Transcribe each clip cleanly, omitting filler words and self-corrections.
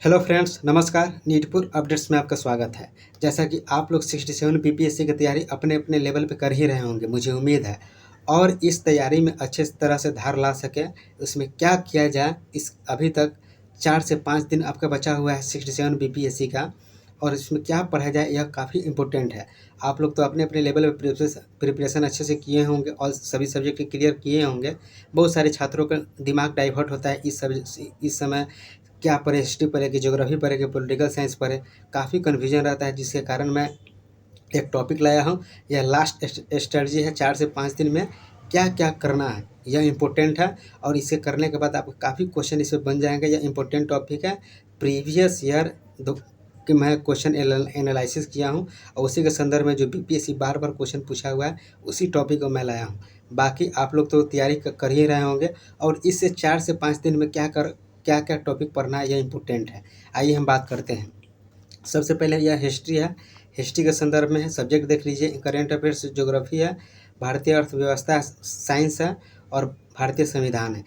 Hello friends, नमस्कार। नीटपुर updates में आपका स्वागत है। जैसा कि आप लोग 67 बीपीएससी की तैयारी अपने अपने लेवल पे कर ही रहे होंगे, मुझे उम्मीद है। और इस तैयारी में अच्छे तरह से धार ला सके, उसमें क्या किया जाए, इस अभी तक 4 से 5 दिन आपका बचा हुआ है 67 बीपीएससी का, और इसमें क्या पढ़ा जाए यह काफ़ी इंपॉर्टेंट है। आप लोग तो अपने अपने लेवल पे प्रिपरेशन अच्छे से किए होंगे और सभी सब्जेक्ट क्लियर किए होंगे। बहुत सारे छात्रों का दिमाग डाइवर्ट होता है इस समय, क्या पढ़े, हिस्ट्री पढ़े कि ज्योग्राफी पढ़े कि पॉलिटिकल साइंस पढ़े, काफ़ी कन्फ्यूजन रहता है। जिसके कारण मैं एक टॉपिक लाया हूँ। यह लास्ट स्ट्रेटजी है, 4 से 5 दिन में क्या क्या करना है, यह इम्पोर्टेंट है। और इसे करने के बाद आपको काफ़ी क्वेश्चन इसमें बन जाएंगे। यह इम्पोर्टेंट टॉपिक है। प्रीवियस ईयर दो कि मैं क्वेश्चन एनालिसिस किया हूँ, और उसी के संदर्भ में जो बीपीएससी बार बार क्वेश्चन पूछा हुआ है, उसी टॉपिक को मैं लाया हूँ। बाकी आप लोग तो तैयारी कर ही रहे होंगे, और इससे 4 से 5 दिन में क्या क्या टॉपिक पढ़ना है, यह इम्पोर्टेंट है। आइए हम बात करते हैं। सबसे पहले यह हिस्ट्री है। हिस्ट्री के संदर्भ में है, सब्जेक्ट देख लीजिए। करेंट अफेयर्स ज्योग्राफी है, भारतीय अर्थव्यवस्था साइंस है, और भारतीय संविधान है,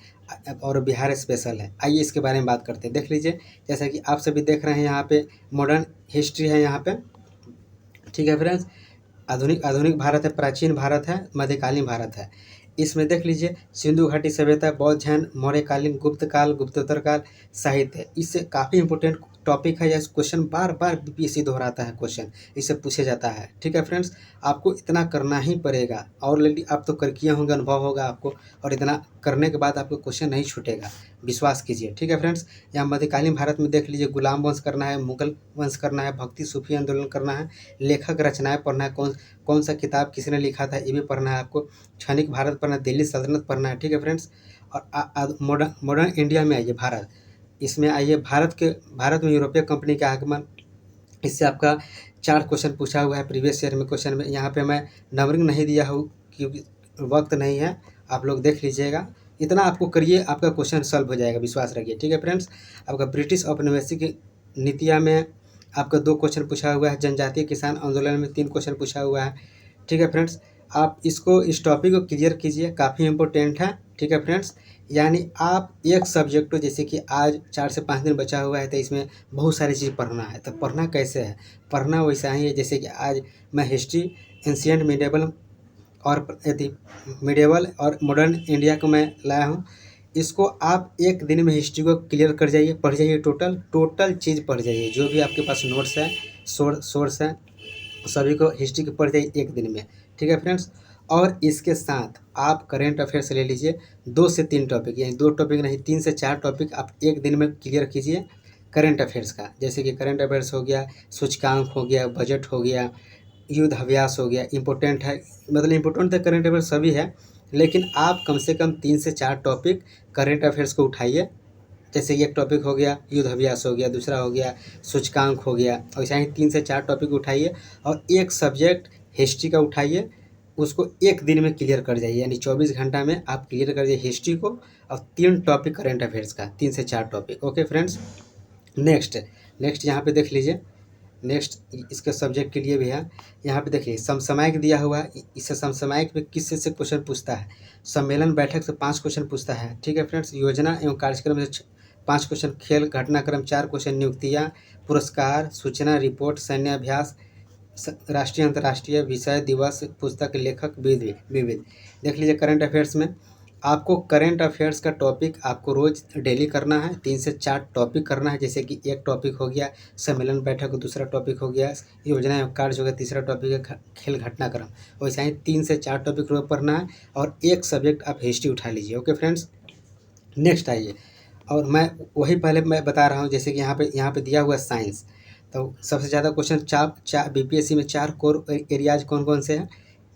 और बिहार स्पेशल है। आइए इसके बारे में बात करते हैं। देख लीजिए, जैसा कि आप सभी देख रहे हैं, यहाँ पे मॉडर्न हिस्ट्री है यहाँ पे। ठीक है फ्रेंड्स। आधुनिक आधुनिक भारत है, प्राचीन भारत है, मध्यकालीन भारत है। इसमें देख लीजिए, सिंधु घाटी सभ्यता, बौद्ध जैन, मौर्यकालीन, गुप्त काल, गुप्तोत्तर काल, साहित्य। इससे काफ़ी इंपॉर्टेंट टॉपिक है। यह क्वेश्चन बार बार बीपीएससी दोहराता है, क्वेश्चन इससे पूछे जाता है। ठीक है फ्रेंड्स, आपको इतना करना ही पड़ेगा। ऑलरेडी आप तो कर किए होंगे, अनुभव होगा आपको, और इतना करने के बाद आपको क्वेश्चन नहीं छूटेगा, विश्वास कीजिए। ठीक है फ्रेंड्स, यहाँ मध्यकालीन भारत में देख लीजिए, गुलाम वंश करना है, मुगल वंश करना है, भक्ति सूफी आंदोलन करना है, लेखक रचनाएं पढ़ना है, कौन कौन सा किताब किसने लिखा था, ये भी पढ़ना है आपको। क्षणिक भारत पढ़ना है, दिल्ली सल्तनत पढ़ना है। ठीक है फ्रेंड्स। और मॉडर्न मॉडर्न इंडिया में आइए, भारत। इसमें आइए, भारत में यूरोपीय कंपनी का आगमन। इससे आपका 4 क्वेश्चन पूछा हुआ है प्रीवियस ईयर में। क्वेश्चन में यहाँ पे मैं नंबरिंग नहीं दिया हूँ क्योंकि वक्त नहीं है, आप लोग देख लीजिएगा। इतना आपको करिए, आपका क्वेश्चन सॉल्व हो जाएगा, विश्वास रखिए। ठीक है फ्रेंड्स। आपका ब्रिटिश औपनिवेशिक नीतियाँ में आपका 2 क्वेश्चन पूछा हुआ है। जनजातीय किसान आंदोलन में 3 क्वेश्चन पूछा हुआ है। ठीक है फ्रेंड्स, आप इस टॉपिक को क्लियर कीजिए, काफ़ी इंपॉर्टेंट है। ठीक है फ्रेंड्स, यानी आप एक सब्जेक्ट को, जैसे कि आज 4 से 5 दिन बचा हुआ है, तो इसमें बहुत सारी चीज़ पढ़ना है। तो पढ़ना कैसे है? पढ़ना वैसा ही है जैसे कि आज मैं हिस्ट्री, एंशिएंट, मिडेवल और मॉडर्न इंडिया को मैं लाया हूँ। इसको आप एक दिन में हिस्ट्री को क्लियर कर जाइए, पढ़ जाइए, टोटल चीज़ पढ़ जाइए। जो भी आपके पास नोट्स है, सोर्स है, सभी को हिस्ट्री की पढ़ जाइए एक दिन में। ठीक है फ्रेंड्स। और इसके साथ आप करेंट अफेयर्स ले लीजिए, 2 से 3 टॉपिक, यानी 2 टॉपिक नहीं, 3 से 4 टॉपिक आप एक दिन में क्लियर कीजिए करेंट अफेयर्स का। जैसे कि करेंट अफेयर्स हो गया, सूचकांक हो गया, बजट हो गया, युद्ध अभ्यास हो गया। इंपॉर्टेंट है, मतलब इंपॉर्टेंट तो करेंट अफेयर्स सभी है, लेकिन आप कम से कम 3 से 4 टॉपिक करेंट अफेयर्स को उठाइए। जैसे एक टॉपिक हो गया, युद्ध अभ्यास हो गया, दूसरा हो गया सूचकांक हो गया, और ऐसा ही 3 से 4 टॉपिक उठाइए, और एक सब्जेक्ट हिस्ट्री का उठाइए, उसको एक दिन में क्लियर कर जाइए। यानी 24 घंटा में आप क्लियर कर जाइए हिस्ट्री को, और 3 टॉपिक करेंट अफेयर्स का, 3 से 4 topic. Okay friends. Next next यहाँ पे देख लीजिए। नेक्स्ट इसके सब्जेक्ट के लिए भी है। यहाँ पे देखिए, समसामयिक दिया हुआ है। इससे समसामयिक में किस से क्वेश्चन पूछता है? सम्मेलन बैठक से 5 क्वेश्चन पूछता है। ठीक है फ्रेंड्स। योजना एवं कार्यक्रम से 5 क्वेश्चन, खेल घटनाक्रम 4 क्वेश्चन, नियुक्तियाँ, पुरस्कार, सूचना, रिपोर्ट, सैन्य अभ्यास, राष्ट्रीय अंतर्राष्ट्रीय विषय दिवस, पुस्तक, लेखक, विविध। देख लीजिए, करंट अफेयर्स में आपको करंट अफेयर्स का टॉपिक आपको रोज डेली करना है। 3 से 4 टॉपिक करना है। जैसे कि एक टॉपिक हो गया सम्मेलन बैठक, दूसरा टॉपिक हो गया योजना एवं कार्य हो गया, तीसरा टॉपिक है खेल घटनाक्रम। वैसे ही 3 से 4 टॉपिक रोज पढ़ना है, और एक सब्जेक्ट आप हिस्ट्री उठा लीजिए। Okay friends. नेक्स्ट आइए, और मैं वही पहले मैं बता रहा हूँ, जैसे कि यहाँ पे दिया हुआ है साइंस। तो सबसे ज़्यादा क्वेश्चन चार बीपीएससी में 4 कोर एरियाज कौन कौन से हैं?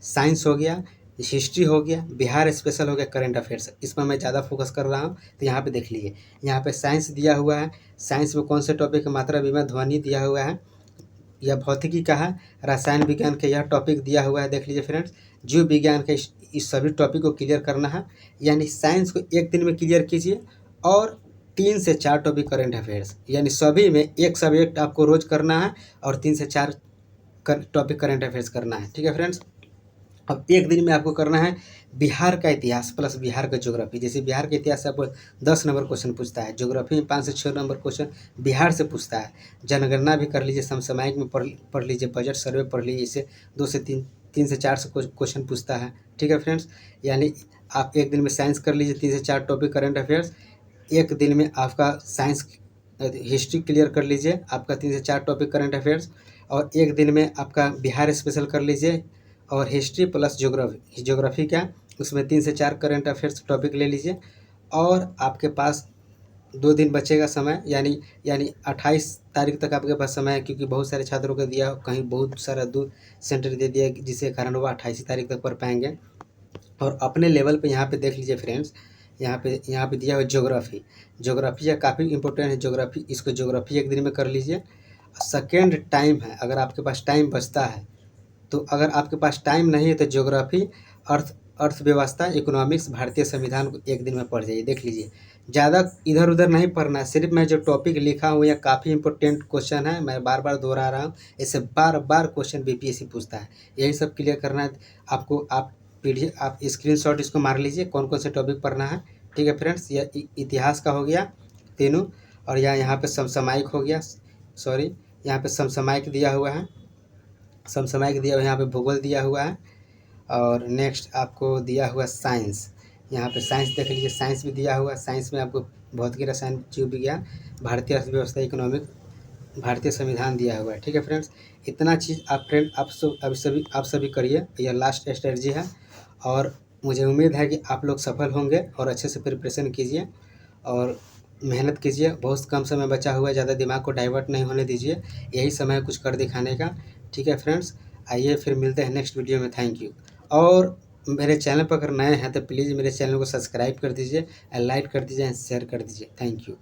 साइंस हो गया, हिस्ट्री हो गया, बिहार स्पेशल हो गया, करंट अफेयर्स। इसमें मैं ज़्यादा फोकस कर रहा हूँ। तो यहाँ पे देख लीजिए, यहाँ पे साइंस दिया हुआ है। साइंस में कौन से टॉपिक? मात्रा, विमा, ध्वनि दिया हुआ है। यह भौतिकी का है। रसायन विज्ञान का यह टॉपिक दिया हुआ है। देख लीजिए फ्रेंड्स। जीव विज्ञान का इस सभी टॉपिक को क्लियर करना है। यानी साइंस को एक दिन में क्लियर कीजिए, और 3 से 4 टॉपिक करेंट अफेयर्स, यानी सभी में एक सब्जेक्ट आपको रोज करना है, और 3 से 4 टॉपिक करेंट अफेयर्स करना है। ठीक है फ्रेंड्स। अब एक दिन में आपको करना है बिहार का इतिहास प्लस बिहार का ज्योग्राफी। जैसे बिहार के इतिहास से आपको 10 नंबर क्वेश्चन पूछता है, ज्योग्राफी में 5 से 6 नंबर क्वेश्चन बिहार से पूछता है। जनगणना भी कर लीजिए, समसामयिक में पढ़ लीजिए, बजट सर्वे पढ़ लीजिए, इससे 2 से 3 से 4 से क्वेश्चन पूछता है। ठीक है फ्रेंड्स, यानी आप एक दिन में साइंस कर लीजिए 3 से 4 टॉपिक करंट अफेयर्स, एक दिन में आपका साइंस हिस्ट्री क्लियर कर लीजिए, आपका 3 से 4 टॉपिक करंट अफेयर्स, और एक दिन में आपका बिहार स्पेशल कर लीजिए और हिस्ट्री प्लस ज्योग्राफी। ज्योग्राफी क्या, उसमें 3 से 4 करंट अफेयर्स टॉपिक ले लीजिए, और आपके पास 2 दिन बचेगा समय, यानी 28 तारीख तक आपके पास समय है, क्योंकि बहुत सारे छात्रों को दिया, कहीं बहुत सारा दूर सेंटर दे दिया, जिसके कारण वो 28 तारीख तक पढ़ पाएंगे। और अपने लेवल पे यहाँ पे देख लीजिए फ्रेंड्स, यहाँ पे दिया हुआ ज्योग्राफी। ज्योग्राफी या काफ़ी इंपॉर्टेंट है ज्योग्राफी, इसको ज्योग्राफी एक दिन में कर लीजिए। सेकेंड टाइम है, अगर आपके पास टाइम बचता है, तो अगर आपके पास टाइम नहीं है तो ज्योग्राफी, अर्थव्यवस्था, इकोनॉमिक्स, भारतीय संविधान को एक दिन में पढ़ जाइए। देख लीजिए, ज़्यादा इधर उधर नहीं पढ़ना है, सिर्फ मैं जो टॉपिक लिखा हूँ, या काफ़ी इंपॉर्टेंट क्वेश्चन है, मैं बार बार दोहरा रहा हूँ, इससे बार बार क्वेश्चन बीपीएससी पूछता है, यही सब क्लियर करना है आपको। आप पीडीएफ, आप स्क्रीनशॉट इसको मार लीजिए, कौन कौन से टॉपिक पढ़ना है। ठीक है फ्रेंड्स, यह इतिहास का हो गया तीनों, और यहाँ पे समसामयिक हो गया, सॉरी, यहाँ पे समसामयिक दिया हुआ है, समसामयिक दिया हुआ है, यहाँ पे भूगोल दिया हुआ है, और नेक्स्ट आपको दिया हुआ साइंस। यहाँ पे साइंस देख लीजिए, साइंस भी दिया हुआ है। साइंस में आपको भौतिकी, रसायन, जीव विज्ञान, भारतीय अर्थव्यवस्था, इकोनॉमिक, भारतीय संविधान दिया हुआ है। ठीक है फ्रेंड्स, इतना चीज़ आप फ्रेंड आप सभी करिए, यह लास्ट स्ट्रेटजी है, और मुझे उम्मीद है कि आप लोग सफल होंगे, और अच्छे से प्रिपरेशन कीजिए और मेहनत कीजिए। बहुत कम समय बचा हुआ है, ज़्यादा दिमाग को डाइवर्ट नहीं होने दीजिए, यही समय है कुछ कर दिखाने का। ठीक है फ्रेंड्स, आइए फिर मिलते हैं नेक्स्ट वीडियो में। Thank you. और मेरे चैनल पर अगर नए हैं तो प्लीज़ मेरे चैनल को सब्सक्राइब कर दीजिए, लाइक कर दीजिए, शेयर कर दीजिए। Thank you.